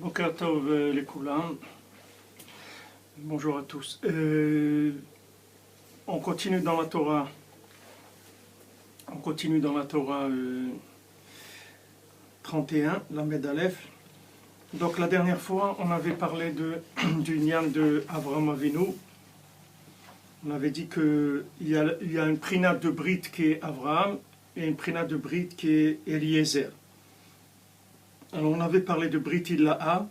Boker Tov les Koulam. Bonjour à tous. On continue dans la Torah. On continue dans la Torah 31, la Aleph. Donc la dernière fois, on avait parlé du Nyan de Avraham Avinu. On avait dit qu'il y a une prina de Brit qui est Avraham et une prina de Brit qui est Eliezer. Alors on avait parlé de Brit Ilaha,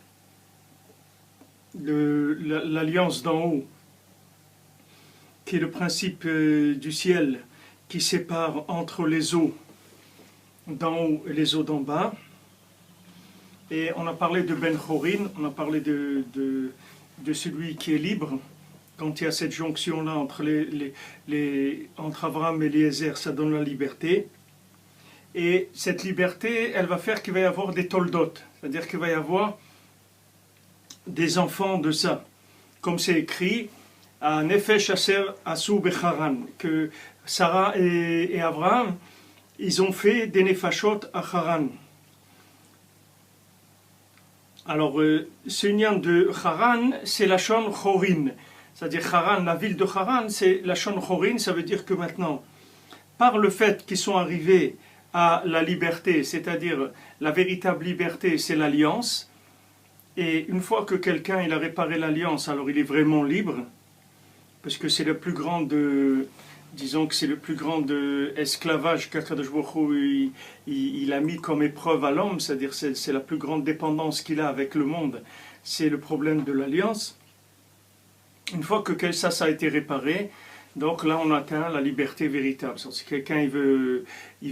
de l'alliance d'en haut, qui est le principe du ciel qui sépare entre les eaux d'en haut et les eaux d'en bas. Et on a parlé de Ben Chorin, on a parlé de celui qui est libre. Quand il y a cette jonction-là entre, entre Abraham et Eliezer, ça donne la liberté. Et cette liberté, elle va faire qu'il va y avoir des toldot, c'est-à-dire qu'il va y avoir des enfants de ça. Comme c'est écrit, à Nefesh Aser Asou Becharan, que Sarah et Abraham, ils ont fait des Nefashot à Haran. Alors, ce nyan de Haran, c'est la Shon Chorin. C'est-à-dire Haran, la ville de Haran, c'est la Shon Chorin, ça veut dire que maintenant, par le fait qu'ils sont arrivés à la liberté, c'est-à-dire la véritable liberté, c'est l'alliance. Et une fois que quelqu'un il a réparé l'alliance, alors il est vraiment libre, parce que c'est le plus grand disons que c'est le plus grand esclavage qu'Akadosh Baruch Hu il a mis comme épreuve à l'homme, c'est-à-dire c'est la plus grande dépendance qu'il a avec le monde, c'est le problème de l'alliance. Une fois que ça a été réparé, donc là on atteint la liberté véritable. Si quelqu'un il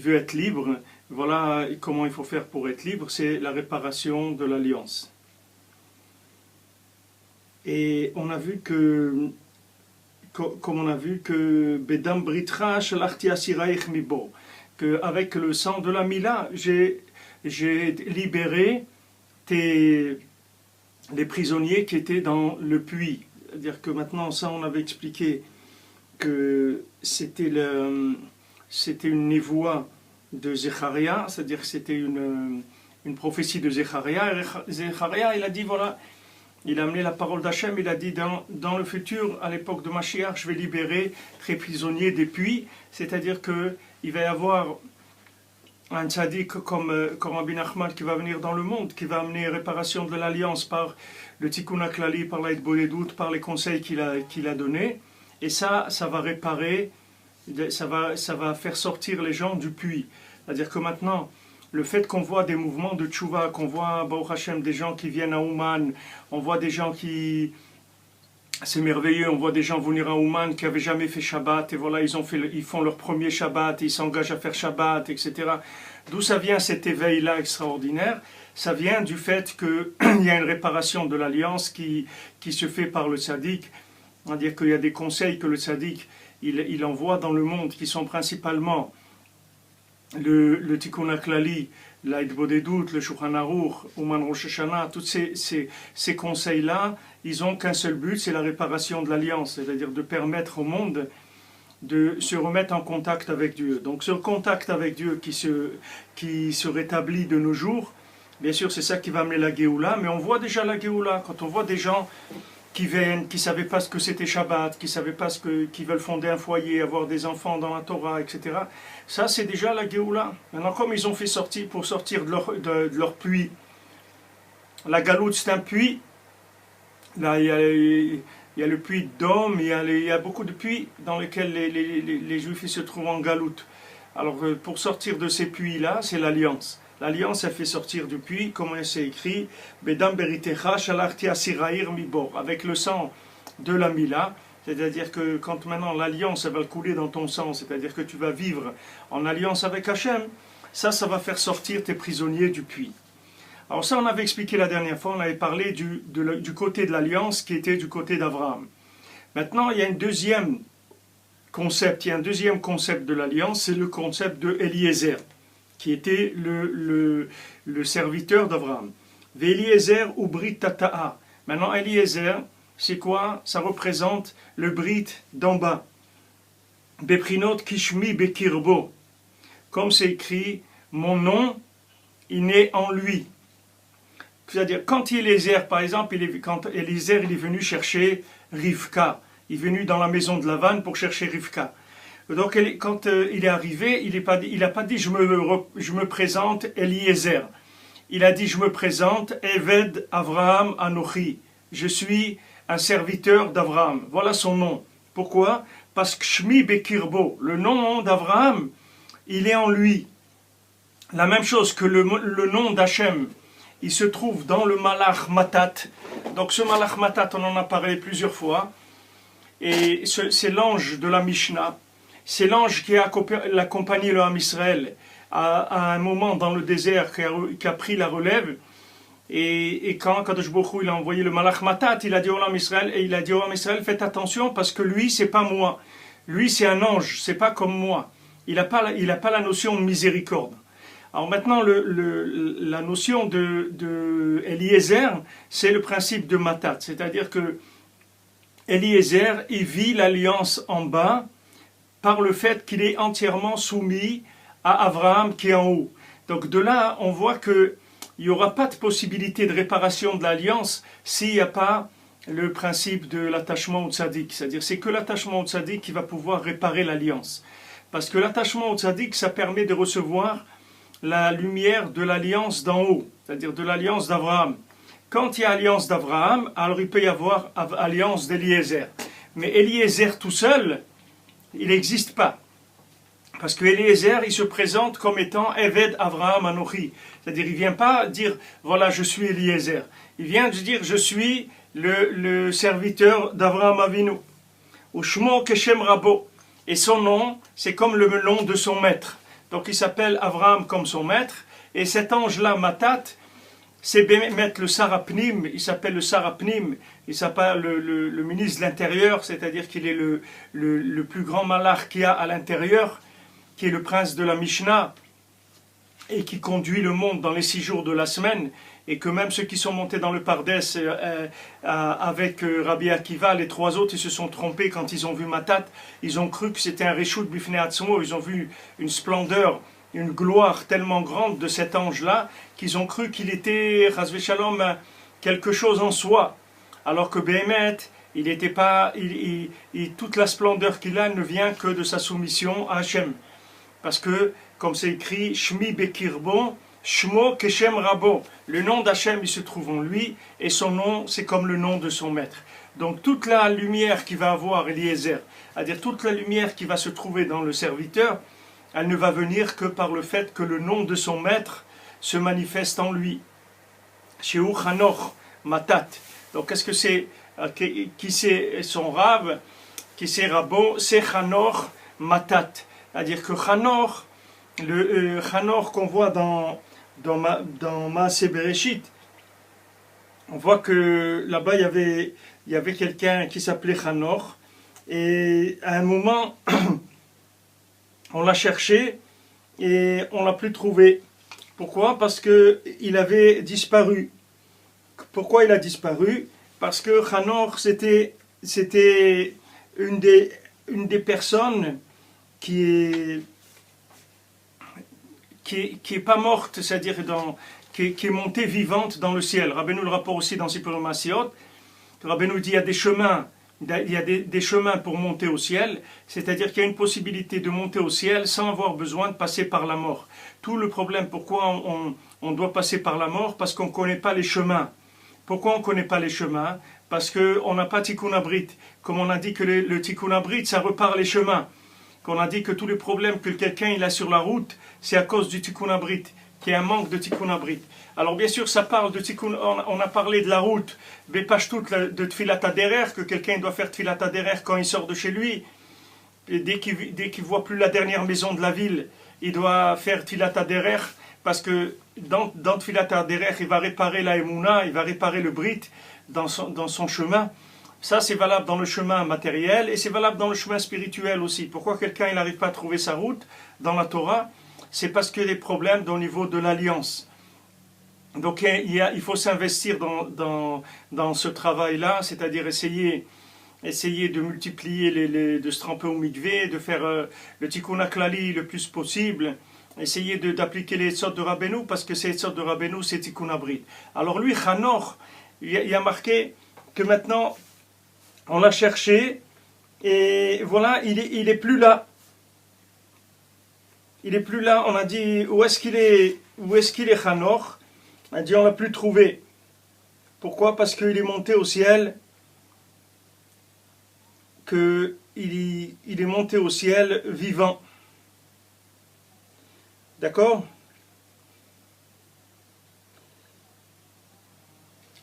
veut être libre, voilà comment il faut faire pour être libre, c'est la réparation de l'alliance. Et on a vu que, comme on a vu que Bedam Britra Shalachti Asiraich Mibo, qu'avec le sang de la Mila, j'ai libéré les prisonniers qui étaient dans le puits. C'est-à-dire que maintenant, ça on avait expliqué que c'était une névoie de Zecharia, c'est-à-dire que c'était une prophétie de Zecharia. Zecharia, il a dit, voilà, il a amené la parole d'Hachem, il a dit, dans le futur, à l'époque de Mashiach, je vais libérer les prisonniers des puits, c'est-à-dire qu'il va y avoir un tzaddik comme Rabbi Nachman qui va venir dans le monde, qui va amener réparation de l'alliance par le Tikkun HaKlali, par la Hitbodedout, par les conseils qu'il a donnés. Et ça va réparer, ça va faire sortir les gens du puits. C'est-à-dire que maintenant, le fait qu'on voit des mouvements de tchouva, qu'on voit, Baruch Hashem, des gens qui viennent à Ouman, on voit des gens qui... C'est merveilleux, on voit des gens venir à Ouman qui n'avaient jamais fait Shabbat, et voilà, ils font leur premier Shabbat, ils s'engagent à faire Shabbat, etc. D'où ça vient cet éveil-là extraordinaire? Ça vient du fait qu'il y a une réparation de l'alliance qui se fait par le tzaddik. C'est-à-dire qu'il y a des conseils que le tzaddik il envoie dans le monde qui sont principalement le Tikkun HaKlali, la Hitbodedout, le Shulchan Aruch, Ouman Rosh Hashanah, tous ces conseils-là, ils n'ont qu'un seul but, c'est la réparation de l'alliance, c'est-à-dire de permettre au monde de se remettre en contact avec Dieu. Donc ce contact avec Dieu qui se rétablit de nos jours, bien sûr c'est ça qui va amener la Géoula, mais on voit déjà la Géoula, quand on voit des gens qui viennent, qui ne savaient pas ce que c'était Shabbat, qui ne savaient pas qui veulent fonder un foyer, avoir des enfants dans la Torah, etc. Ça, c'est déjà la Géoula. Maintenant, comme ils ont fait sortir pour sortir de leur puits, la Galoute, c'est un puits. Là, il y a le puits d'Homme, il y a beaucoup de puits dans lesquels les Juifs se trouvent en Galoute. Alors, pour sortir de ces puits-là, c'est l'alliance. L'alliance, elle fait sortir du puits, comme c'est écrit, Bedam Beritecha Shalachti Asirair Mibor, avec le sang de la Mila, c'est-à-dire que quand maintenant l'alliance, elle va couler dans ton sang, c'est-à-dire que tu vas vivre en alliance avec Hachem, ça va faire sortir tes prisonniers du puits. Alors ça, on avait expliqué la dernière fois, on avait parlé du côté de l'alliance qui était du côté d'Abraham. Maintenant, il y a un deuxième concept de l'alliance, c'est le concept de Eliezer, qui était le serviteur d'Abraham. Eliezer ou Brit Tata'a. Maintenant, Eliezer, c'est quoi? Ça représente le Brit d'en bas. Beprinot Kishmi Bekirbo. Comme c'est écrit, mon nom, il naît en lui. c'est-à-dire quand Eliezer, par exemple, quand Eliezer il est venu chercher Rivka, il est venu dans la maison de Lavan pour chercher Rivka. Donc quand il est arrivé, il n'a pas dit je me présente Eliezer. Il a dit je me présente Eved Avraham Anochi. Je suis un serviteur d'Avraham. Voilà son nom. Pourquoi? Parce que Shmi Bekirbo, le nom d'Avraham, il est en lui. La même chose que le nom d'Hachem, il se trouve dans le Malach Matat. Donc ce Malach Matat, on en a parlé plusieurs fois. Et c'est l'ange de la Mishnah. C'est l'ange qui a accompagné le Ham Israël à un moment dans le désert qui a pris la relève. Et quand Kadosh Baruch Hu, il a envoyé le Malach Matat, il a dit au Ham Israël, et il a dit au Ham Israël, faites attention parce que lui, c'est pas moi. Lui, c'est un ange, c'est pas comme moi. Il n'a pas la notion de miséricorde. Alors maintenant, la notion de Eliezer, c'est le principe de Matat. C'est-à-dire que Eliezer, il vit l'alliance en bas par le fait qu'il est entièrement soumis à Abraham qui est en haut. Donc de là, on voit qu'il n'y aura pas de possibilité de réparation de l'alliance s'il n'y a pas le principe de l'attachement au tzaddik. C'est-à-dire c'est que l'attachement au tzaddik qui va pouvoir réparer l'alliance. Parce que l'attachement au tzaddik, ça permet de recevoir la lumière de l'alliance d'en haut, c'est-à-dire de l'alliance d'Abraham. Quand il y a alliance d'Abraham, alors il peut y avoir alliance d'Eliezer. Mais Eliezer tout seul, il n'existe pas. Parce que Eliezer, il se présente comme étant Eved Avraham Anochi. C'est-à-dire, il ne vient pas dire, voilà, je suis Eliezer. Il vient de dire, je suis le serviteur d'Avraham Avinu. Ou Shmo Keshem Rabo. Et son nom, c'est comme le nom de son maître. Donc il s'appelle Avraham comme son maître. Et cet ange-là, Matat, c'est mettre le Sarapnim, il s'appelle le Sarapnim, il s'appelle le ministre de l'Intérieur, c'est-à-dire qu'il est le plus grand malach qu'il y a à l'intérieur, qui est le prince de la Mishnah, et qui conduit le monde dans les 6 jours de la semaine, et que même ceux qui sont montés dans le Pardès avec Rabbi Akiva, les 3 autres, ils se sont trompés quand ils ont vu Matat, ils ont cru que c'était un Reshut Bifnei Atzmo, ils ont vu une splendeur, une gloire tellement grande de cet ange-là, qu'ils ont cru qu'il était, Chasvé Shalom, quelque chose en soi. Alors que Béhémet, il n'était pas, toute la splendeur qu'il a ne vient que de sa soumission à Hachem. Parce que, comme c'est écrit, Shmi Bekirbo, Shmo Keshem Rabo. Le nom d'Hachem, il se trouve en lui, et son nom, c'est comme le nom de son maître. Donc toute la lumière qui va avoir Eliezer, c'est-à-dire toute la lumière qui va se trouver dans le serviteur, elle ne va venir que par le fait que le nom de son maître se manifeste en lui. Sheu Chanor Matat. Donc qu'est-ce que c'est? Qui c'est son rave? Qui c'est Rabo? C'est Chanor Matat. C'est-à-dire que Chanor, le Chanor qu'on voit dans Maaseh Bereshit, on voit que là-bas il y avait quelqu'un qui s'appelait Chanor, et à un moment on l'a cherché et on l'a plus trouvé. Pourquoi? Parce qu'il avait disparu. Pourquoi il a disparu? Parce que Chanor c'était une des personnes qui est pas morte, c'est-à-dire qui est montée vivante dans le ciel. Rabbeinu le rapporte aussi dans Sipur Masiot. Rabbeinu dit il y a des chemins, des chemins pour monter au ciel, c'est-à-dire qu'il y a une possibilité de monter au ciel sans avoir besoin de passer par la mort. Tout le problème, pourquoi on doit passer par la mort? Parce qu'on ne connaît pas les chemins. Pourquoi on ne connaît pas les chemins? Parce qu'on n'a pas Tikkun Abrit. Comme on a dit que le Tikkun Abrit, ça repart les chemins. Qu'on a dit que tous les problèmes que quelqu'un il a sur la route, c'est à cause du Tikkun Abrit, qu'il y a un manque de Tikkun Abrit. Alors bien sûr, ça parle de Tikkun, on a parlé de la route, Bepashtout, de Tfilat HaDerer, que quelqu'un doit faire Tfilat HaDerer quand il sort de chez lui. Et dès qu'il voit plus la dernière maison de la ville, il doit faire Tfilat HaDerer, parce que dans Tfilat HaDerer, il va réparer la Emouna, il va réparer le Brit dans son chemin. Ça, c'est valable dans le chemin matériel et c'est valable dans le chemin spirituel aussi. Pourquoi quelqu'un n'arrive pas à trouver sa route dans la Torah? C'est parce qu'il y a des problèmes au niveau de l'alliance. Donc il faut s'investir dans ce travail-là, c'est-à-dire essayer de multiplier, de se tremper au mikvé, de faire le tikkun haklali le plus possible, essayer d'appliquer les Etzot de Rabbeinu, parce que ces Etzot de Rabbeinu, c'est Tikkun Abrit. Alors lui, Hanor, il y a marqué que maintenant, on l'a cherché, et voilà, il est plus là. Il est plus là. On a dit, où est-ce qu'il est Hanor? On a dit, on l'a plus trouvé. Pourquoi? Parce qu'il est monté au ciel, il est monté au ciel vivant. D'accord?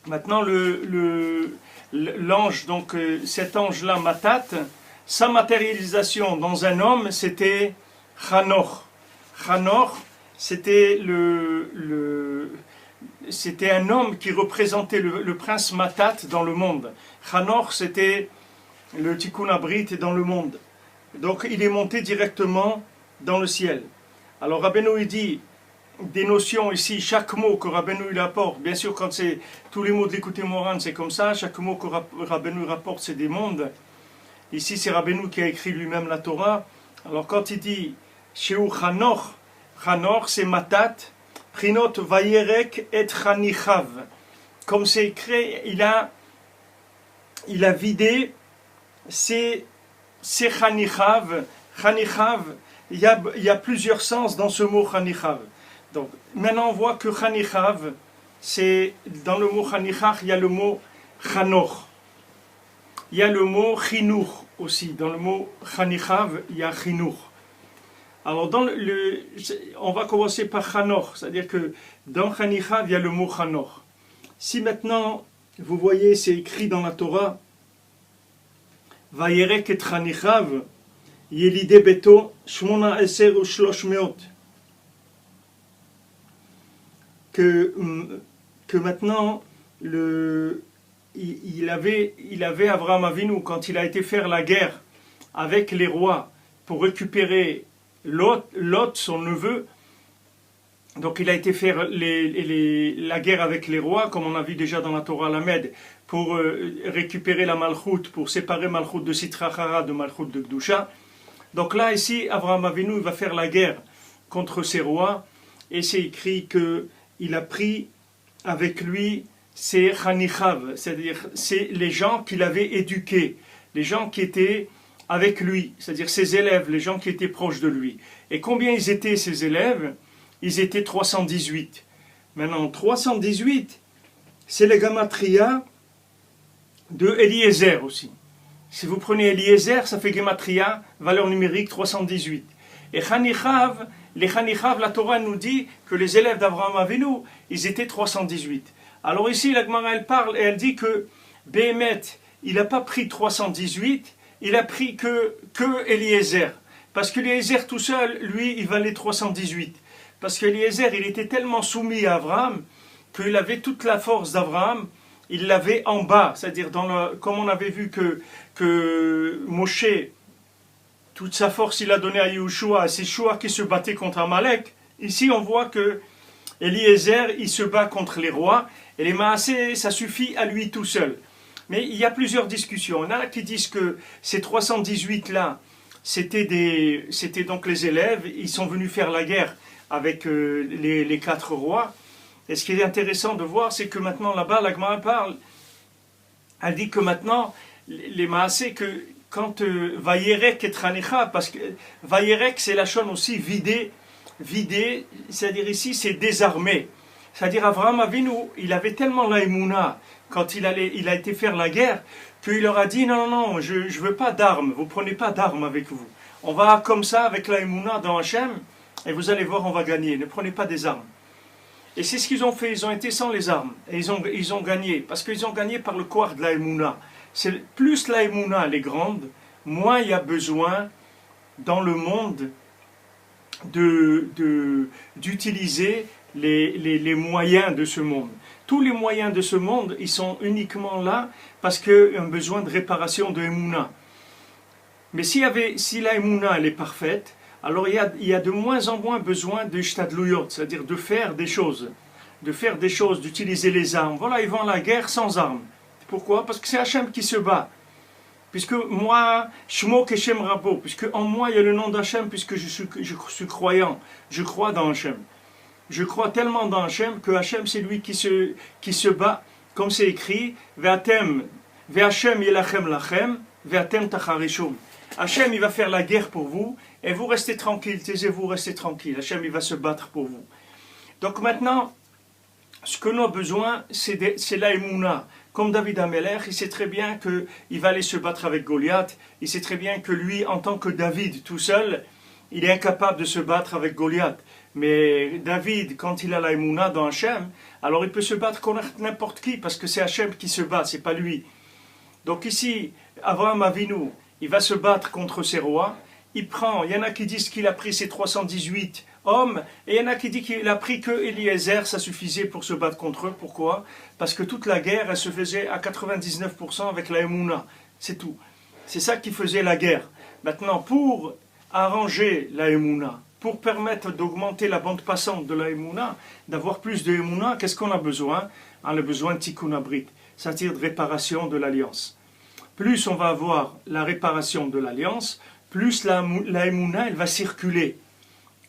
Maintenant, l'ange, donc cet ange-là, Matat, sa matérialisation dans un homme, c'était Hanor. Hanor, c'était c'était un homme qui représentait le prince Matat dans le monde. Hanor, c'était le Tikkun Abrit dans le monde. Donc, il est monté directement dans le ciel. Alors Rabbeinu il dit des notions ici, chaque mot que Rabbeinu il apporte, bien sûr quand c'est tous les mots de l'écouté Moran c'est comme ça, chaque mot que Rabbeinu rapporte c'est des mondes. Ici c'est Rabbeinu qui a écrit lui-même la Torah. Alors quand il dit Sheu Hanor, Hanor c'est Matat, Prinot Vayerek et Chanichav. Comme c'est écrit, il a vidé ses Chanichav. Chanichav, il y a plusieurs sens dans ce mot Chanichav. Donc, maintenant on voit que Chanichav, c'est dans le mot Chanichach, il y a le mot Chanor. Il y a le mot Chinour aussi. Dans le mot Chanichav, il y a Chinour. Alors, on va commencer par Chanor, c'est-à-dire que dans Chanichav, il y a le mot Chanor. Si maintenant, vous voyez, c'est écrit dans la Torah, Vayerek et Chanichav, Yelide Beto, Shmona Eser ou Shloshmeot. Que maintenant, il avait Avraham Avinu, quand il a été faire la guerre avec les rois pour récupérer Lot, son neveu. Donc il a été faire la guerre avec les rois, comme on a vu déjà dans la Torah Lamed, pour récupérer la Malchut, pour séparer Malchut de Sitra Achara de Malchut de Kedusha. Donc là, ici, Avraham Avinu va faire la guerre contre ces rois, et c'est écrit qu'il a pris avec lui ses Chanichav, c'est-à-dire c'est les gens qu'il avait éduqués, les gens qui étaient avec lui, c'est-à-dire ses élèves, les gens qui étaient proches de lui. Et combien ils étaient ces élèves? Ils étaient 318. Maintenant, 318, c'est le Gematria de Eliezer aussi. Si vous prenez Eliezer, ça fait Gematria, valeur numérique 318. Et Chanichav, les Chanichav, la Torah nous dit que les élèves d'Avraham Avinu, ils étaient 318. Alors ici, la Gemara, elle parle et elle dit que Béhémet, il n'a pas pris 318, il a pris que Eliezer. Parce que Eliezer tout seul, lui, il valait 318. Parce que Eliezer, il était tellement soumis à Abraham qu'il avait toute la force d'Abraham, il l'avait en bas. C'est-à-dire, comme on avait vu que Moshe, toute sa force, il a donné à Yehoshua, c'est Yehoshua qui se battait contre Amalek. Ici, on voit que Eliezer, il se bat contre les rois, et les Maasé, ça suffit à lui tout seul. Mais il y a plusieurs discussions. Il y en a qui disent que ces 318-là, c'était donc les élèves, ils sont venus faire la guerre avec les 4 rois. Et ce qui est intéressant de voir, c'est que maintenant, là-bas, la Gemara parle, elle dit que maintenant, les Maasé, que quand Vayerek et Tranecha, parce que Vayerek, c'est la chose aussi vidée, c'est-à-dire ici, c'est désarmé. C'est-à-dire, Avraham Avinu, il avait tellement la émouna quand il a été faire la guerre, qu'il leur a dit, non, je ne veux pas d'armes, vous ne prenez pas d'armes avec vous. On va comme ça, avec la émouna dans Hachem, et vous allez voir, on va gagner. Ne prenez pas des armes. Et c'est ce qu'ils ont fait, ils ont été sans les armes, et ils ont gagné, parce qu'ils ont gagné par le couard de la émouna. Plus la émouna elle est grande, moins il y a besoin dans le monde d'utiliser les moyens de ce monde. Tous les moyens de ce monde, ils sont uniquement là parce qu'il y a un besoin de réparation de Emouna. Mais si la Emouna elle est parfaite, alors il y a de moins en moins besoin de shtadluyot, c'est-à-dire de faire des choses, d'utiliser les armes. Voilà, ils vont à la guerre sans armes. Pourquoi? Parce que c'est Hachem qui se bat. puisque moi, Shmo Keshem Rabo, puisque en moi il y a le nom d'Hachem, puisque je suis croyant, je crois dans Hachem. Je crois tellement dans Hachem que Hachem c'est lui qui se bat, comme c'est écrit, Ve'atem, Ve'Hachem yelachem lachem, Ve'atem tacharishum. Hachem il va faire la guerre pour vous, et vous restez tranquille, taisez-vous, restez tranquille. Hachem il va se battre pour vous. Donc maintenant, ce que nous avons besoin, c'est la émouna. Comme David Amelech, il sait très bien qu'il va aller se battre avec Goliath. Il sait très bien que lui, en tant que David tout seul, il est incapable de se battre avec Goliath. Mais David, quand il a la émouna dans Hachem, alors il peut se battre contre n'importe qui, parce que c'est Hachem qui se bat, c'est pas lui. Donc ici, Avraham Avinu, il va se battre contre ses rois. Il y en a qui disent qu'il a pris ses 318 hommes, et il y en a qui disent qu'il a pris que Eliezer, ça suffisait pour se battre contre eux. Pourquoi? Parce que toute la guerre, elle se faisait à 99% avec la Emouna. C'est tout. C'est ça qui faisait la guerre. Maintenant, pour arranger la Emouna, pour permettre d'augmenter la bande passante de la Emouna, d'avoir plus de Emouna, qu'est-ce qu'on a besoin? On a besoin de Tikkun Abrit, c'est-à-dire de réparation de l'alliance. Plus on va avoir la réparation de l'alliance, plus la Emouna, elle va circuler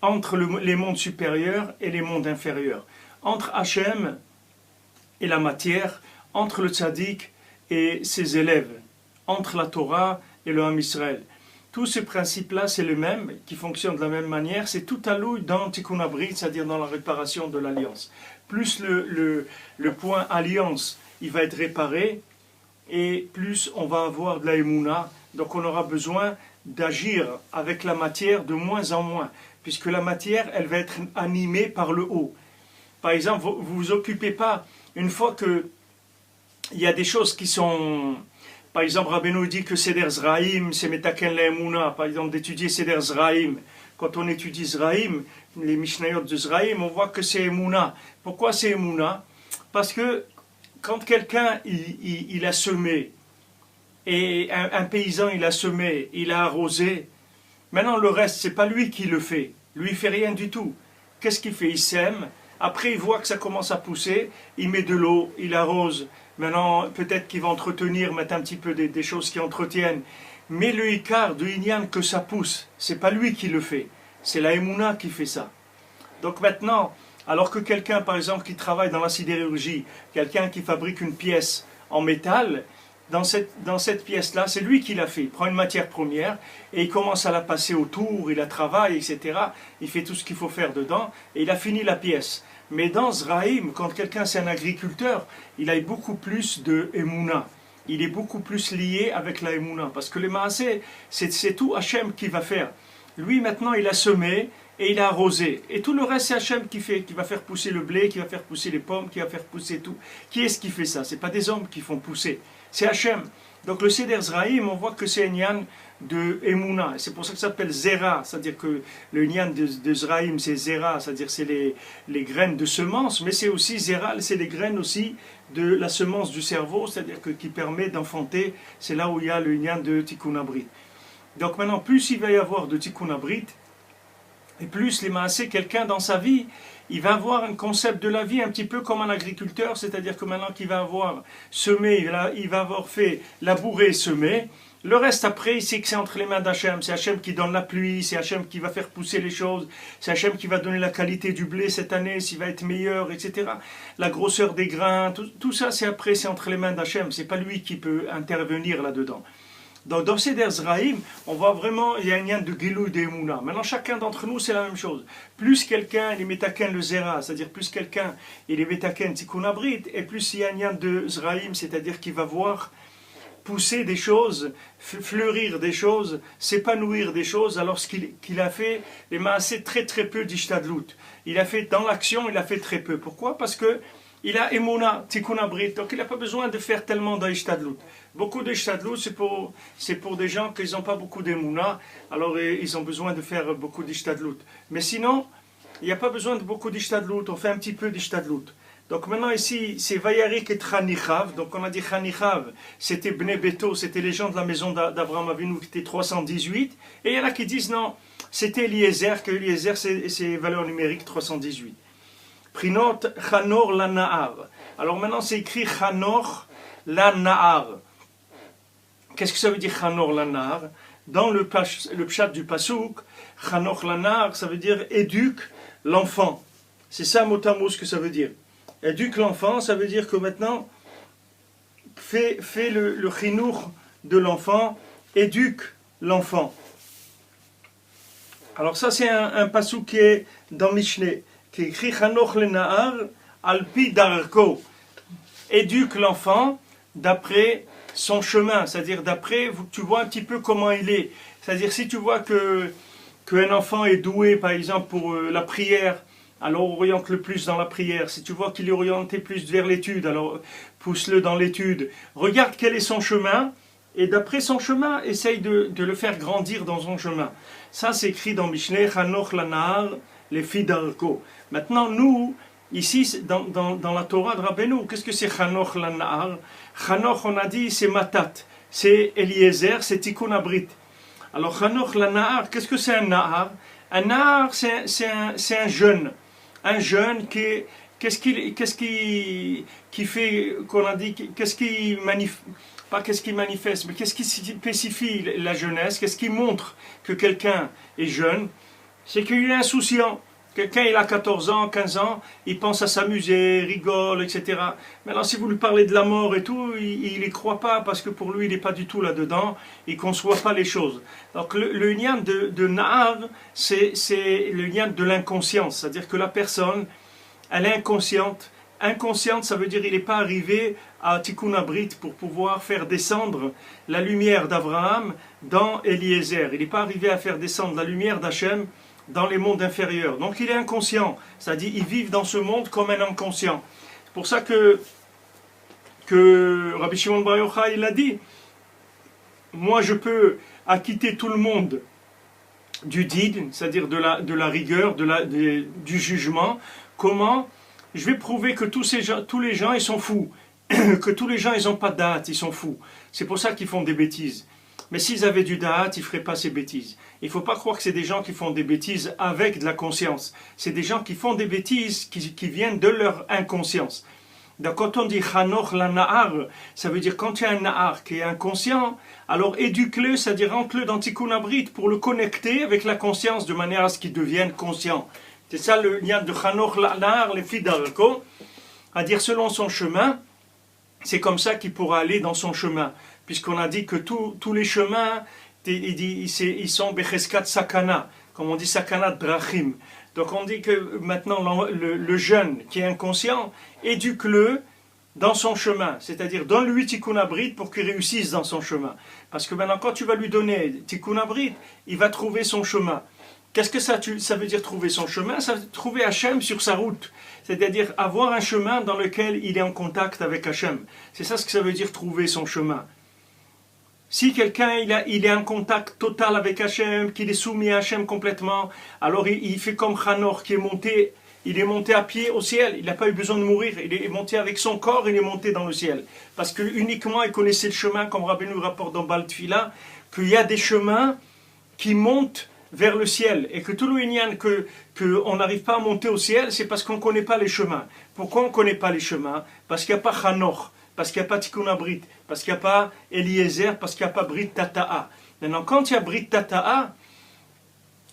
entre les mondes supérieurs et les mondes inférieurs, entre Hachem et la matière, entre le tzaddik et ses élèves, entre la Torah et le Ham Israël. Tous ces principes-là, c'est les mêmes, qui fonctionnent de la même manière, c'est tout à l'ouïe dans Tikkun Abrit, c'est-à-dire dans la réparation de l'alliance. Plus le point alliance, il va être réparé, et plus on va avoir de la Emouna, donc on aura besoin d'agir avec la matière de moins en moins, puisque la matière, elle va être animée par le haut. Par exemple, vous ne vous occupez pas, une fois que il y a des choses qui sont... Par exemple, Rabbeinu dit que Seder Zraïm, c'est Metaken la Emouna, par exemple, d'étudier Seder Zraïm. Quand on étudie Zraïm, les Mishnayot de Zraïm, on voit que c'est Emouna. Pourquoi c'est Emouna? Parce que quand quelqu'un, il a semé, et un paysan, il a semé, il a arrosé, maintenant le reste, c'est pas lui qui le fait. Lui, il fait rien du tout. Qu'est-ce qu'il fait? Il sème, après il voit que ça commence à pousser, il met de l'eau, il arrose. Maintenant, peut-être qu'il va entretenir, mettre un petit peu des choses qui entretiennent. Mais le Ikar de Inyan, que ça pousse, c'est pas lui qui le fait. C'est la Emouna qui fait ça. Donc maintenant, alors que quelqu'un, par exemple, qui travaille dans la sidérurgie, quelqu'un qui fabrique une pièce en métal, dans cette pièce-là, c'est lui qui l'a fait. Il prend une matière première et il commence à la passer autour, il la travaille, etc. Il fait tout ce qu'il faut faire dedans et il a fini la pièce. Mais dans Zraïm, quand quelqu'un c'est un agriculteur, il a beaucoup plus de Emouna. Il est beaucoup plus lié avec la Emouna. Parce que les Maasé, c'est tout Hachem qui va faire. Lui maintenant il a semé et il a arrosé. Et tout le reste c'est Hachem qui fait, qui va faire pousser le blé, qui va faire pousser les pommes, qui va faire pousser tout. Qui est-ce qui fait ça? Ce n'est pas des hommes qui font pousser. C'est Hachem. Donc le Seder Zraïm, on voit que c'est un Nyan de Emouna. C'est pour ça que ça s'appelle Zera. C'est-à-dire que le Nyan de Zraïm, c'est Zera. C'est-à-dire c'est les graines de semence. Mais c'est aussi Zera, c'est les graines aussi de la semence du cerveau. C'est-à-dire qui permet d'enfanter. C'est là où il y a le Nyan de Tikkun Abrit. Donc maintenant, plus il va y avoir de Tikkun Abrit, et plus les maasé, quelqu'un dans sa vie, il va avoir un concept de la vie un petit peu comme un agriculteur, c'est-à-dire que maintenant qu'il va avoir semé, il va avoir fait labourer, semer, le reste après, il sait que c'est entre les mains d'Hachem, c'est Hachem qui donne la pluie, c'est Hachem qui va faire pousser les choses, c'est Hachem qui va donner la qualité du blé cette année, s'il va être meilleur, etc. La grosseur des grains, tout ça c'est après, c'est entre les mains d'Hachem, c'est pas lui qui peut intervenir là-dedans. Donc dans Seder Zraïm, on voit vraiment, il y a un lien de Gilou de Emouna. Maintenant, chacun d'entre nous, c'est la même chose. Plus quelqu'un, il est Metaken le Zera, c'est-à-dire plus quelqu'un, il est Metaken Tikkun Abrit, et plus il y a un lien de Zraïm, c'est-à-dire qu'il va voir pousser des choses, fleurir des choses, s'épanouir des choses, alors qu'il a fait, les maasé très très peu d'Ishtadlout. Il a fait, dans l'action, il a fait très peu. Pourquoi? Parce que il a Emouna, Tikkun Abrit, donc il n'a pas besoin de faire tellement d'Ishtadlout. Beaucoup d'Ishtadlout, c'est pour des gens qui n'ont pas beaucoup d'Emouna, alors ils ont besoin de faire beaucoup d'Ishtadlout. Mais sinon, il n'y a pas besoin de beaucoup d'Ishtadlout, on fait un petit peu d'Ishtadlout. Donc maintenant ici, c'est Vayarik et Chanichav, donc on a dit Chanichav, c'était Bnei Beto, c'était les gens de la maison d'Abraham Avinu qui étaient 318, et il y en a qui disent non, c'était Eliezer, que Eliezer c'est valeur numérique 318. Prinot Chanor la Nahar. Alors maintenant c'est écrit Chanor la Nahar. Qu'est-ce que ça veut dire Chanor Lanar? Dans le pshat du Pasuk, Chanor Lanar, ça veut dire éduque l'enfant. C'est ça mot à mot ce que ça veut dire. Éduque l'enfant, ça veut dire que maintenant, fais le chinour de l'enfant, éduque l'enfant. Alors ça c'est un pasuk qui est dans Mishneh, qui est écrit Chanoch le Nahar alpi darko. Éduque l'enfant d'après son chemin, c'est-à-dire d'après, tu vois un petit peu comment il est. C'est-à-dire si tu vois qu'un enfant est doué par exemple pour la prière, alors oriente-le plus dans la prière. Si tu vois qu'il est orienté plus vers l'étude, alors pousse-le dans l'étude. Regarde quel est son chemin, et d'après son chemin, essaye de le faire grandir dans son chemin. Ça, c'est écrit dans Mishneh, Chanoch Lanar, les filles d'Arko. Maintenant, nous, ici, dans la Torah de Rabbeinu, qu'est-ce que c'est Chanoch Lanar? Chanoch, on a dit, c'est Matat, c'est Eliezer, c'est Tikkun Abrit. Alors, Chanoch Lanar, qu'est-ce que c'est un Nahar? Un Nahar, c'est un jeune. Un jeune qu'est-ce qui fait, qu'on a dit, qu'est-ce qui manifeste, pas qu'est-ce qui manifeste, mais qu'est-ce qui spécifie la jeunesse, qu'est-ce qui montre que quelqu'un est jeune, c'est qu'il est insouciant. Quelqu'un, il a 14 ans, 15 ans, il pense à s'amuser, rigole, etc. Maintenant, si vous lui parlez de la mort et tout, il n'y croit pas, parce que pour lui, il n'est pas du tout là-dedans, il ne conçoit pas les choses. Donc, le lien de Nahar, c'est le lien de l'inconscience, c'est-à-dire que la personne, elle est inconsciente. Inconsciente, ça veut dire qu'il n'est pas arrivé à Tikkun Abrit pour pouvoir faire descendre la lumière d'Abraham dans Eliezer. Il n'est pas arrivé à faire descendre la lumière d'Hachem dans les mondes inférieurs. Donc il est inconscient, c'est-à-dire il vit dans ce monde comme un inconscient. C'est pour ça que Rabbi Shimon Bar Yochai, il a dit, moi je peux acquitter tout le monde du did, c'est-à-dire de la rigueur, du jugement. Comment? Je vais prouver que tous les gens ils sont fous, que tous les gens ils n'ont pas de date, ils sont fous. C'est pour ça qu'ils font des bêtises. Mais s'ils avaient du date, ils ne feraient pas ces bêtises. Il ne faut pas croire que c'est des gens qui font des bêtises avec de la conscience. C'est des gens qui font des bêtises qui viennent de leur inconscience. Donc quand on dit Chanoch la Nahar, ça veut dire quand il y a un Nahar qui est inconscient, alors éduque-le, c'est-à-dire rentre-le dans Tikkun Abrit pour le connecter avec la conscience de manière à ce qu'il devienne conscient. C'est ça le lien de Chanoch la Nahar, les filles d'Arko, à dire selon son chemin, c'est comme ça qu'il pourra aller dans son chemin. Puisqu'on a dit que tous les chemins, ils sont Becheskat Sakana, comme on dit Sakana Drachim. Donc on dit que maintenant le jeune qui est inconscient, éduque-le dans son chemin, c'est-à-dire donne-lui Tikkun Abrit pour qu'il réussisse dans son chemin. Parce que maintenant quand tu vas lui donner Tikkun Abrit, il va trouver son chemin. Qu'est-ce que ça veut dire trouver son chemin? Ça veut dire trouver Hachem sur sa route. C'est-à-dire avoir un chemin dans lequel il est en contact avec Hachem. C'est ça ce que ça veut dire trouver son chemin. Si quelqu'un il est en contact total avec Hachem, qu'il est soumis à Hachem complètement, alors il fait comme Chanor qui est monté, il est monté à pied au ciel, il n'a pas eu besoin de mourir, il est monté avec son corps, il est monté dans le ciel. Parce que uniquement il connaissait le chemin, comme Rabbi nous rapporte dans Baal Tfila, qu'il y a des chemins qui montent vers le ciel, et que tout le Inyan qu'on n'arrive pas à monter au ciel, c'est parce qu'on ne connaît pas les chemins. Pourquoi on ne connaît pas les chemins? Parce qu'il n'y a pas Chanor, parce qu'il n'y a pas Tikkun Abrit, parce qu'il n'y a pas Eliezer, parce qu'il n'y a pas Brit Tata'a. Maintenant, quand il y a Brit Tata'a,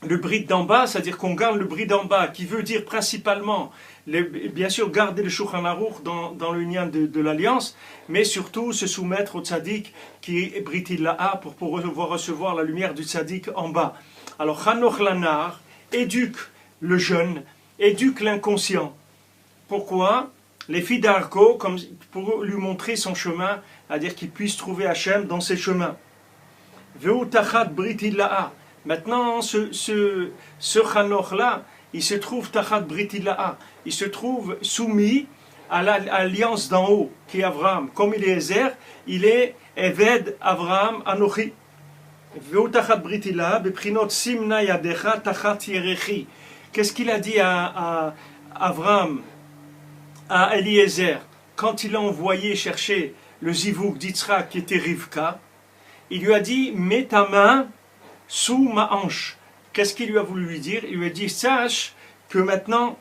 le Brit d'en bas, c'est-à-dire qu'on garde le Brit d'en bas, qui veut dire principalement, bien sûr, garder le Shulchan Aruch dans le lien de l'alliance, mais surtout se soumettre au tzaddik qui est Brit Ila'a pour pouvoir recevoir la lumière du tzaddik en bas. Alors, Chanoch Lanar éduque le jeune, éduque l'inconscient. Pourquoi? Les filles d'Arko, comme pour lui montrer son chemin, c'est-à-dire qu'il puisse trouver Hachem dans ses chemins. Veu tachat brit ila'a. Maintenant, ce Chanoch-là, il se trouve tachat brit ila'a. Il se trouve soumis à l'alliance d'en haut, qui est Abraham. Comme il est Ezer, il est Eved Abraham Anochi. Veu tachat brit ila'a, beprinot simna yadecha tachat yerechi. Qu'est-ce qu'il a dit à Abraham, à Eliezer, quand il a envoyé chercher le zivouk d'Yitzhak qui était Rivka, il lui a dit, mets ta main sous ma hanche. Qu'est-ce qu'il lui a voulu lui dire? Il lui a dit, sache que maintenant,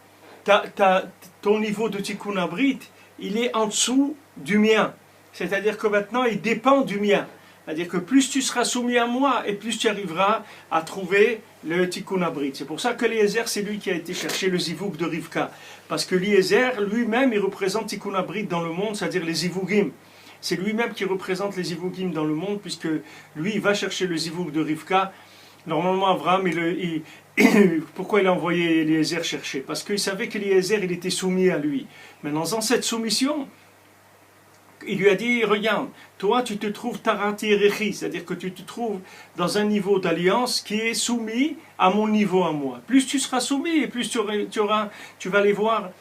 ton niveau de Tikkun Abrit, il est en dessous du mien. C'est-à-dire que maintenant, il dépend du mien. C'est-à-dire que plus tu seras soumis à moi, et plus tu arriveras à trouver le Tikkun Abrit. C'est pour ça que Eliezer, c'est lui qui a été chercher le Zivouk de Rivka. Parce que Eliezer, lui-même, il représente Tikkun Abrit dans le monde, c'est-à-dire les Zivugim. C'est lui-même qui représente les Zivugim dans le monde, puisque lui, il va chercher le Zivouk de Rivka. Normalement, Abraham, pourquoi il a envoyé Eliezer chercher? Parce qu'il savait qu'Eliezer, il était soumis à lui. Maintenant, dans cette soumission, il lui a dit, regarde, toi tu te trouves Tarati Rechi, c'est-à-dire que tu te trouves dans un niveau d'alliance qui est soumis à mon niveau à moi. Plus tu seras soumis, et plus tu vas aller voir,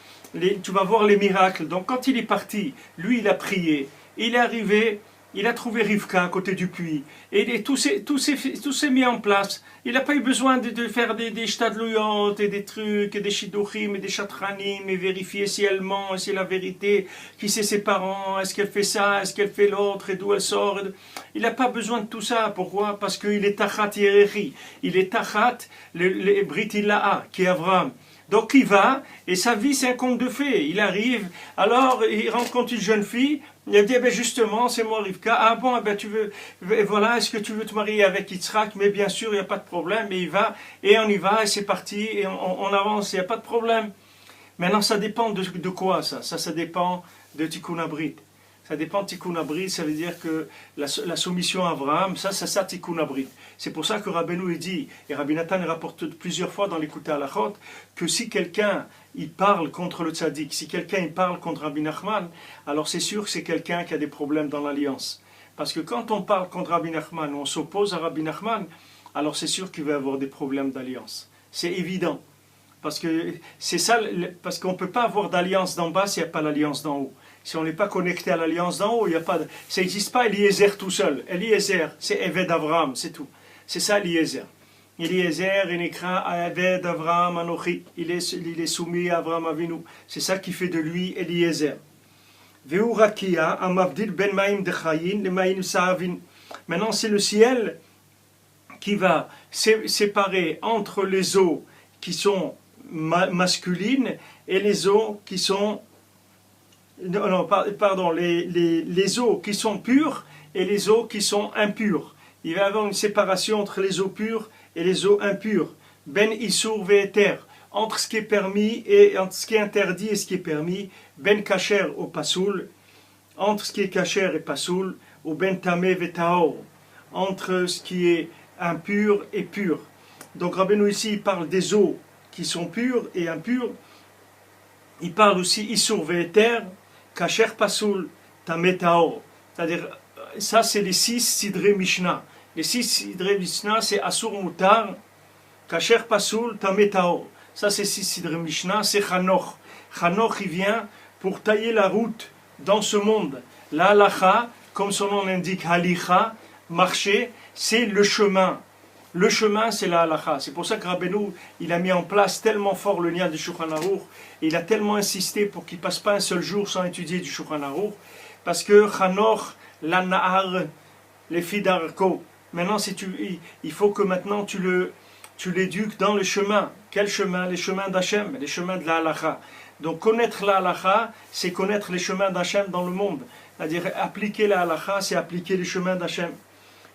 tu vas voir les miracles. Donc quand il est parti, lui il a prié, il est arrivé, il a trouvé Rivka à côté du puits, et tout s'est mis en place. Il n'a pas eu besoin de faire des shtadlouyot et des trucs, et des shidduchim et des shatranim, et vérifier si elle ment, si c'est la vérité, qui c'est ses parents, est-ce qu'elle fait ça, est-ce qu'elle fait l'autre, et d'où elle sort. Il n'a pas besoin de tout ça. Pourquoi? Parce qu'il est tachat yerechi, il est tachat le Brit Ilaha, qui est Avraham. Donc il va, et sa vie c'est un conte de fées. Il arrive, alors il rencontre une jeune fille, il dit, eh bien justement, c'est moi Rivka. Ah bon, eh bien tu veux, voilà, est-ce que tu veux te marier avec Yitzhak? Mais bien sûr, il n'y a pas de problème, et il va, et on y va, et c'est parti, et on avance, il n'y a pas de problème. Maintenant, ça dépend de quoi ça? Ça dépend de Tikkun Abrit. Ça dépend de Tikkun Abrit, ça veut dire que la soumission à Abraham, ça Tikkun Abrit. C'est pour ça que Rabbeinu dit, et Rabbi Nathan rapporte plusieurs fois dans l'écoute à Halachot, que si quelqu'un il parle contre le tzaddik, si quelqu'un il parle contre Rabbi Nachman, alors c'est sûr que c'est quelqu'un qui a des problèmes dans l'alliance. Parce que quand on parle contre Rabbi Nachman, on s'oppose à Rabbi Nachman, alors c'est sûr qu'il va y avoir des problèmes d'alliance. C'est évident. Parce que c'est ça, parce qu'on ne peut pas avoir d'alliance d'en bas s'il n'y a pas l'alliance d'en haut. Si on n'est pas connecté à l'alliance d'en haut, il y a pas de, ça n'existe pas Eliezer tout seul. Eliezer, c'est Eved Avraham, c'est tout. C'est ça Eliezer. Eliezer, il écrit Eved Avraham Anochi. Il est soumis à Avraham Avinu. C'est ça qui fait de lui Eliezer. Veu Rakia, Amavdil Ben Maïm de Chayin, le Maïm Sahavin. Maintenant, c'est le ciel qui va séparer entre les eaux qui sont masculines et les eaux qui sont les eaux qui sont pures et les eaux qui sont impures. Il va y avoir une séparation entre les eaux pures et les eaux impures. Ben Issour Ve'eter, entre ce qui est permis et entre ce qui est interdit et ce qui est permis. Ben Kacher au Pasoul, entre ce qui est Kacher et Pasoul, ou Ben Tameh Ve'taor, entre ce qui est impur et pur. Donc Rabbeinu ici il parle des eaux qui sont pures et impures. Il parle aussi Issour Ve'eter, Kacher Pasoul, Tameh Taor. C'est-à-dire, ça c'est les 6 Sidrei Mishnah. Les 6 Sidrei Mishnah, c'est Asur Mutar, Kacher Pasoul, Tameh Taor. Ça c'est 6 Sidrei Mishnah, c'est Chanoch. Chanoch, il vient pour tailler la route dans ce monde. La halacha, comme son nom l'indique, halicha, marcher, c'est le chemin. Le chemin, c'est la halacha. C'est pour ça que Rabbeinu, il a mis en place tellement fort le lien du Shulchan Aruch. Il a tellement insisté pour qu'il ne passe pas un seul jour sans étudier du Shulchan Aruch. Parce que Chanoch, la Nahar, les filles d'Arko. Maintenant, il faut que maintenant tu l'éduques dans le chemin. Quel chemin? Les chemins d'Hachem, les chemins de la halacha. Donc connaître la halacha, c'est connaître les chemins d'Hachem dans le monde. C'est-à-dire appliquer la halacha, c'est appliquer les chemins d'Hachem.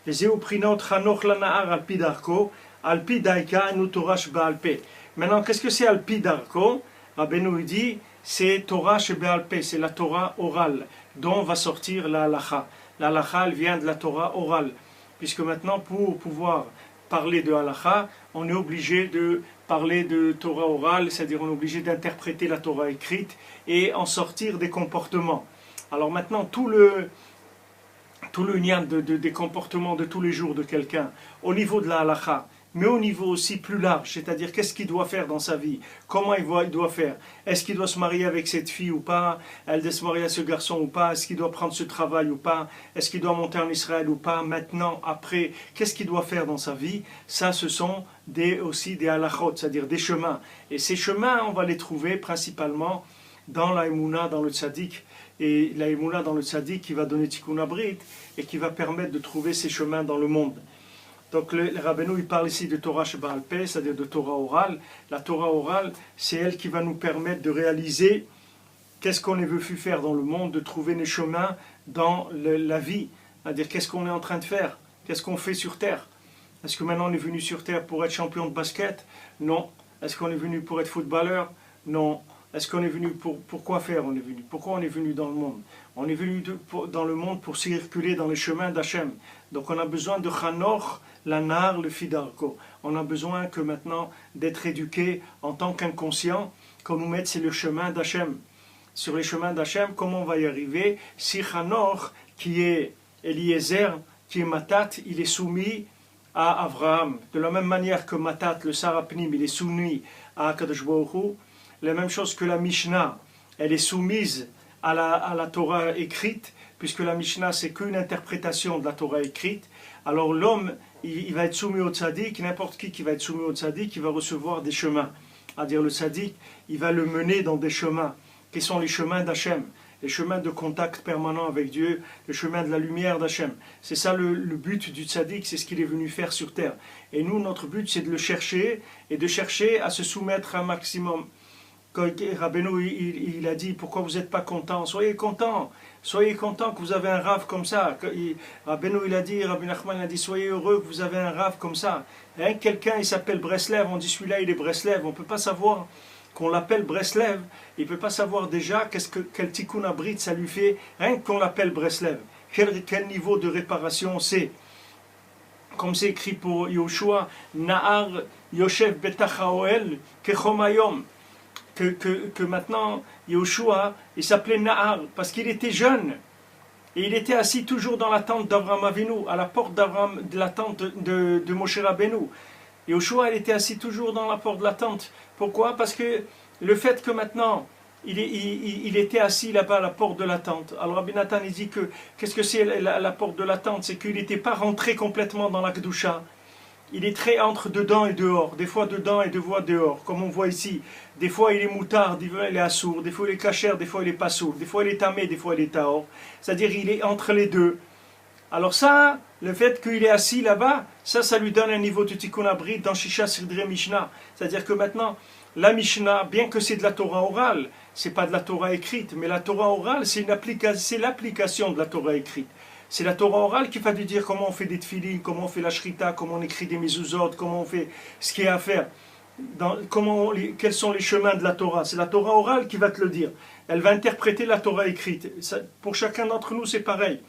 Les éoprinot chanoch lanahar alpi darko, alpi daika nutorash baalpe. Maintenant, qu'est-ce que c'est alpi darko? Rabbeinu dit, c'est Torah shebealpe, c'est la Torah orale, dont va sortir la halacha. La halacha, elle vient de la Torah orale. Puisque maintenant, pour pouvoir parler de halacha, on est obligé de parler de Torah orale, c'est-à-dire on est obligé d'interpréter la Torah écrite et en sortir des comportements. Alors maintenant, tout le lien des comportements de tous les jours de quelqu'un, au niveau de la halacha, mais au niveau aussi plus large, c'est-à-dire qu'est-ce qu'il doit faire dans sa vie, comment il doit faire, est-ce qu'il doit se marier avec cette fille ou pas, elle doit se marier à ce garçon ou pas, est-ce qu'il doit prendre ce travail ou pas, est-ce qu'il doit monter en Israël ou pas, maintenant, après, qu'est-ce qu'il doit faire dans sa vie, ça ce sont aussi des halachot, c'est-à-dire des chemins, et ces chemins on va les trouver principalement dans la Emouna, dans le tzaddik, et la Emouna dans le tzaddik qui va donner Tikkun Abrit et qui va permettre de trouver ces chemins dans le monde. Donc le Rabbeinu il parle ici de Torah Sheba'al Peh, c'est-à-dire de Torah orale. La Torah orale, c'est elle qui va nous permettre de réaliser qu'est-ce qu'on est venu faire dans le monde, de trouver les chemins dans la vie, C'est-à-dire, qu'est-ce qu'on est en train de faire? Qu'est-ce qu'on fait sur Terre? Est-ce que maintenant on est venu sur Terre pour être champion de basket? Non. Est-ce qu'on est venu pour être footballeur? Non. Est-ce qu'on est venu pour quoi faire? On est venu. Pourquoi on est venu dans le monde? On est venu dans le monde pour circuler dans les chemins d'Hachem. Donc on a besoin de Chanoch, l'Anar, le Fidarko. On a besoin que maintenant d'être éduqué en tant qu'inconscient, qu'on nous mette sur le chemin d'Hachem. Sur les chemins d'Hachem, comment on va y arriver? Si Chanoch, qui est Eliezer, qui est Matat, il est soumis à Abraham. De la même manière que Matat, le Sarapnim, il est soumis à Akadosh Baruch Hu, la même chose que la Mishnah, elle est soumise à la Torah écrite, puisque la Mishnah c'est qu'une interprétation de la Torah écrite. Alors l'homme, il va être soumis au tzaddik, n'importe qui va être soumis au tzaddik, il va recevoir des chemins. C'est-à-dire le tzaddik, il va le mener dans des chemins, qui sont les chemins d'Hachem, les chemins de contact permanent avec Dieu, le chemin de la lumière d'Hachem. C'est ça le but du tzaddik, c'est ce qu'il est venu faire sur terre. Et nous, notre but, c'est de le chercher, et de chercher à se soumettre un maximum. Quand Rabbeinu, il a dit, pourquoi vous n'êtes pas content? Soyez content que vous avez un rave comme ça. Rabbeinu, il a dit, Rabbi Nachman a dit, soyez heureux que vous avez un rave comme ça. Hein, quelqu'un, il s'appelle Breslev, on dit celui-là, il est Breslev. On ne peut pas savoir qu'on l'appelle Breslev, il ne peut pas savoir déjà quel tikkun abrit ça lui fait, rien qu'on l'appelle Breslev. Quel niveau de réparation c'est. Comme c'est écrit pour Yoshua, Nahar Yoshev Betach Haoel Kechomayom. Que maintenant, Yoshua, il s'appelait Nahar, parce qu'il était jeune. Et il était assis toujours dans la tente d'Avraham Avinu, à la porte de la tente de Moshe Rabbeinu. Yoshua, il était assis toujours dans la porte de la tente. Pourquoi? Parce que le fait que maintenant, il était assis là-bas à la porte de la tente. Alors Rabbi Nathan, il dit que, qu'est-ce que c'est la porte de la tente? C'est qu'il n'était pas rentré complètement dans la Kedusha. Il est très entre dedans et dehors, des fois dedans et des fois dehors, comme on voit ici. Des fois il est moutard, des fois il est assourd, des fois il est cachère, des fois il est pas sourd, des fois il est tamé, des fois il est taor. C'est-à-dire il est entre les deux. Alors ça, le fait qu'il est assis là-bas, ça lui donne un niveau de tikkun abrit dans Shisha Sidre Mishnah. C'est-à-dire que maintenant, la Mishnah, bien que c'est de la Torah orale, c'est pas de la Torah écrite, mais la Torah orale, c'est l'application de la Torah écrite. C'est la Torah orale qui va te dire comment on fait des tefilines, comment on fait la shrita, comment on écrit des mezuzot, comment on fait ce qu'il y a à faire. Quels sont les chemins de la Torah? C'est la Torah orale qui va te le dire. Elle va interpréter la Torah écrite. Pour chacun d'entre nous, c'est pareil.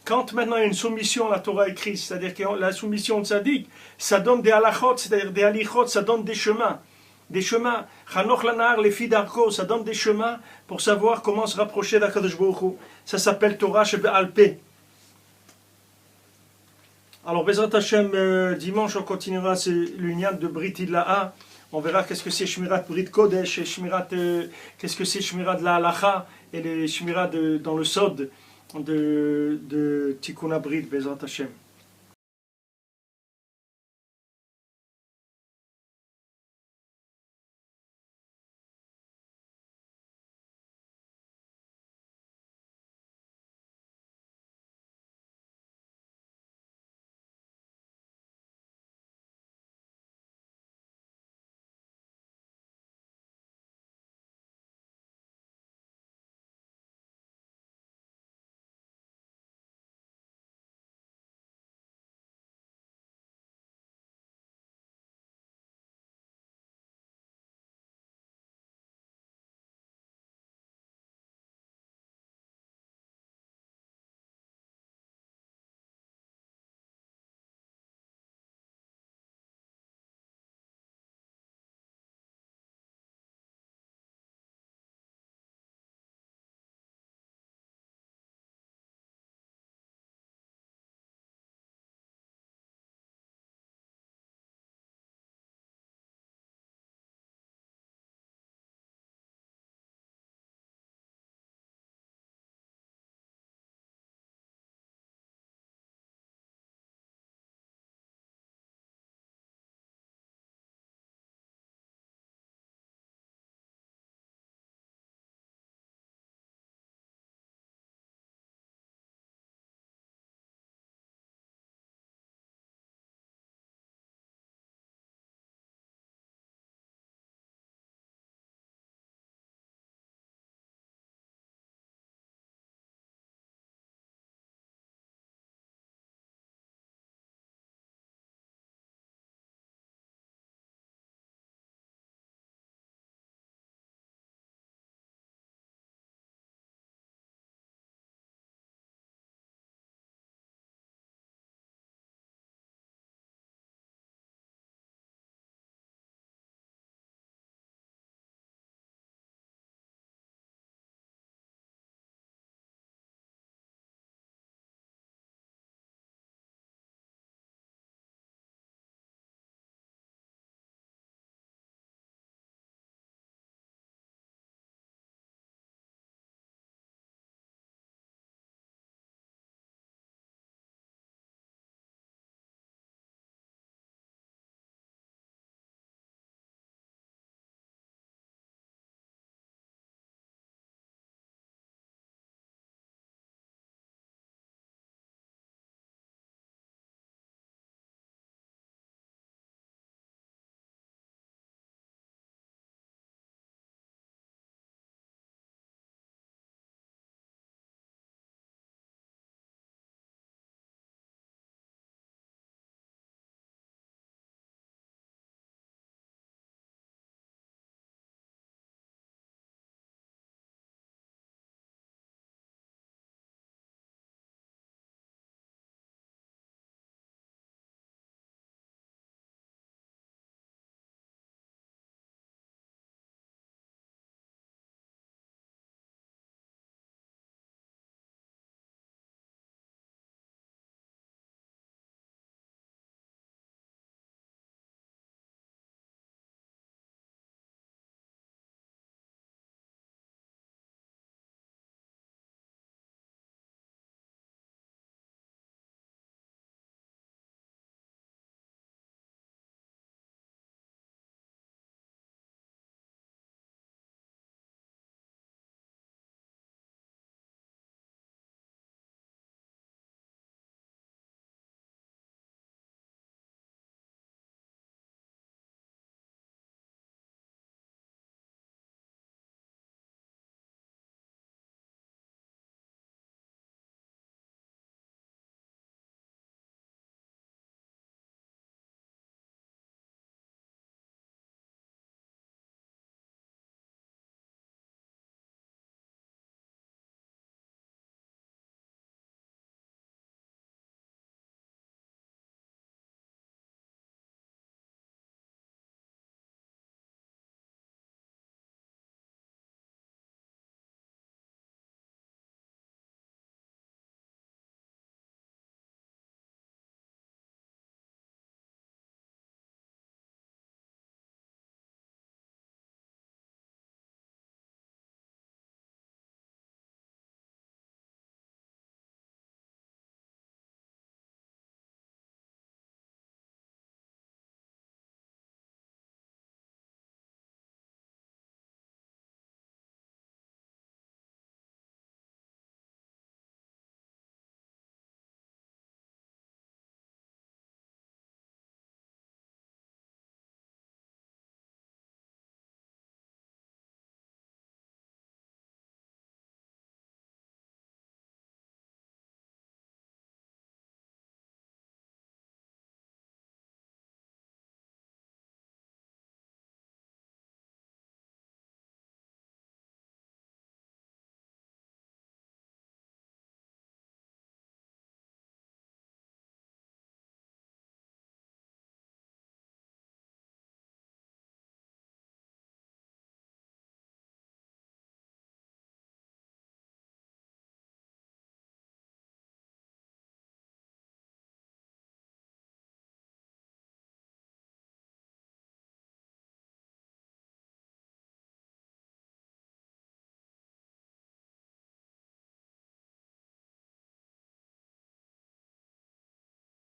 Quand maintenant il y a une soumission à la Torah écrite, c'est-à-dire que la soumission de tzaddik, ça donne des halachot, c'est-à-dire des halichot, ça donne des chemins. Des chemins. Chanoch lanar, les filles d'Arko, ça donne des chemins pour savoir comment se rapprocher d'Akadosh Baruch Hu. Ça s'appelle Torah Shebe'al Peh. Alors, Bezrat Hashem, dimanche, on continuera l'union de Brit Ilaha. On verra qu'est-ce que c'est Shmirat Brit Kodesh, et qu'est-ce que c'est Shmirat de la Halacha, et les Shmirat dans le Sod de Tikkun Brit, Bezrat Hashem.